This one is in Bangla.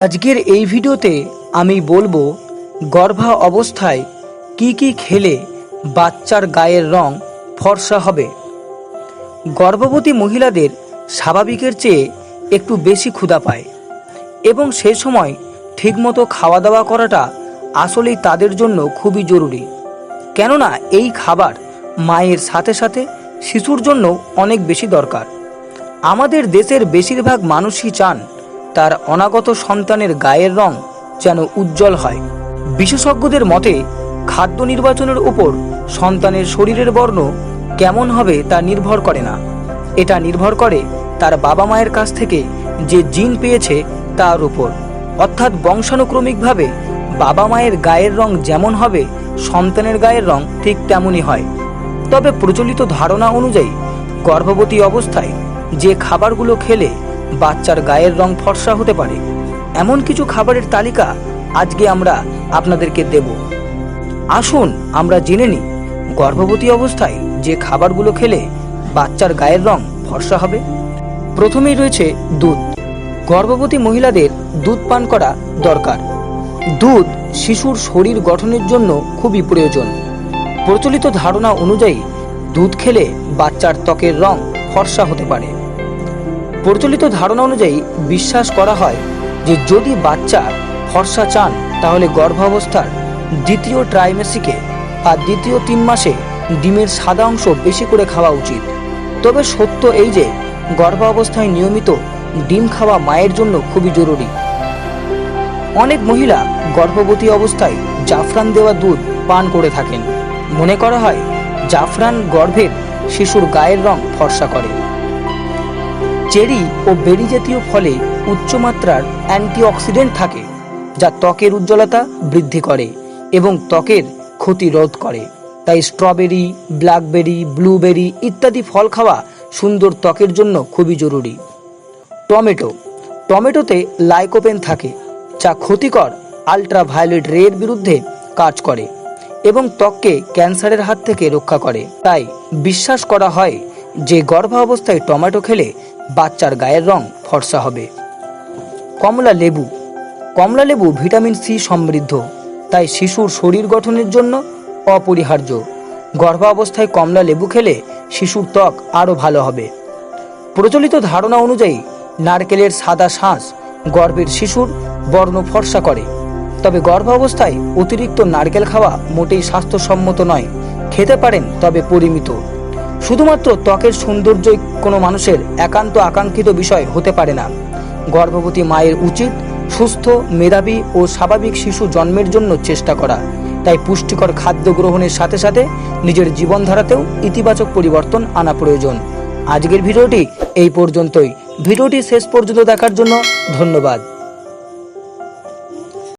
আজকের এই ভিডিওতে আমি বলবো গর্ভা অবস্থায় কি খেলে বাচ্চার গায়ের রং ফর্সা হবে। গর্ভবতী মহিলাদের স্বাভাবিকের চেয়ে একটু বেশি ক্ষুধা পায় এবং সেই সময় ঠিকমতো খাওয়া দাওয়া করাটা আসলেই তাদের জন্য খুবই জরুরি, কেননা এই খাবার মায়ের সাথে সাথে শিশুর জন্য অনেক বেশি দরকার। আমাদের দেশের বেশিরভাগ মানুষই চান তার অনাগত সন্তানের গায়ের রং যেন উজ্জ্বল হয়। বিশেষজ্ঞদের মতে খাদ্য নির্বাচনের উপর সন্তানের শরীরের বর্ণ কেমন হবে তা নির্ভর করে না, এটা নির্ভর করে তার বাবা মায়ের কাছ থেকে যে জিন পেয়েছে তার উপর। অর্থাৎ বংশানুক্রমিকভাবে বাবা মায়ের গায়ের রং যেমন হবে সন্তানের গায়ের রং ঠিক তেমনই হয়। তবে প্রচলিত ধারণা অনুযায়ী গর্ভবতী অবস্থায় যে খাবারগুলো খেলে বাচ্চার গায়ের রং ফর্সা হতে পারে এমন কিছু খাবারের তালিকা আজকে আমরা আপনাদেরকে দেব। আসুন আমরা জেনে নিই গর্ভবতী অবস্থায় যে খাবারগুলো খেলে বাচ্চার গায়ের রং ফর্সা হবে। প্রথমেই রয়েছে দুধ। গর্ভবতী মহিলাদের দুধ পান করা দরকার। দুধ শিশুর শরীর গঠনের জন্য খুবই প্রয়োজন। প্রচলিত ধারণা অনুযায়ী দুধ খেলে বাচ্চার ত্বকের রং ফর্সা হতে পারে। প্রচলিত ধারণা অনুযায়ী বিশ্বাস করা হয় যে যদি বাচ্চা ফর্সা চান তাহলে গর্ভাবস্থার দ্বিতীয় ট্রাইমেসিকে বা দ্বিতীয় 3 মাসে ডিমের সাদা অংশ বেশি করে খাওয়া উচিত। তবে সত্য এই যে গর্ভাবস্থায় নিয়মিত ডিম খাওয়া মায়ের জন্য খুবই জরুরি। অনেক মহিলা গর্ভবতী অবস্থায় জাফরান দেওয়া দুধ পান করে থাকেন। মনে করা হয় জাফরান গর্ভের শিশুর গায়ের রং ফর্সা করে। চেরি ও বেরি জাতীয় ফলে উচ্চমাত্রার অ্যান্টিঅক্সিডেন্ট থাকে যা ত্বকের উজ্জ্বলতা বৃদ্ধি করে এবং ত্বকের ক্ষতি রোধ করে। তাই স্ট্রবেরি, ব্ল্যাকবেরি, ব্লুবেরি ইত্যাদি ফল খাওয়া সুন্দর ত্বকের জন্য খুবই জরুরি। টমেটোতে লাইকোপেন থাকে যা ক্ষতিকর আল্ট্রাভায়োলেট রের বিরুদ্ধে কাজ করে এবং ত্বককে ক্যান্সারের হাত থেকে রক্ষা করে। তাই বিশ্বাস করা হয় যে গর্ভাবস্থায় টমেটো খেলে বাচ্চার গায়ের রং ফর্সা হবে। কমলা লেবু ভিটামিন সি সমৃদ্ধ, তাই শিশুর শরীর গঠনের জন্য অপরিহার্য। গর্ভাবস্থায় কমলা লেবু খেলে শিশুর ত্বক আরও ভালো হবে। প্রচলিত ধারণা অনুযায়ী নারকেলের সাদা শাঁস গর্ভের শিশুর বর্ণ ফর্সা করে। তবে গর্ভাবস্থায় অতিরিক্ত নারকেল খাওয়া মোটেই স্বাস্থ্যসম্মত নয়। খেতে পারেন তবে পরিমিত। শুধুমাত্র ত্বকের সৌন্দর্যই কোনো মানুষের একান্ত আকাঙ্ক্ষিত বিষয় হতে পারে না। গর্ভবতী মায়ের উচিত সুস্থ, মেধাবী ও স্বাভাবিক শিশু জন্মের জন্য চেষ্টা করা। তাই পুষ্টিকর খাদ্য গ্রহণের সাথে সাথে নিজের জীবনধারাতেও ইতিবাচক পরিবর্তন আনা প্রয়োজন। আজকের ভিডিওটি এই পর্যন্তই। ভিডিওটি শেষ পর্যন্ত দেখার জন্য ধন্যবাদ।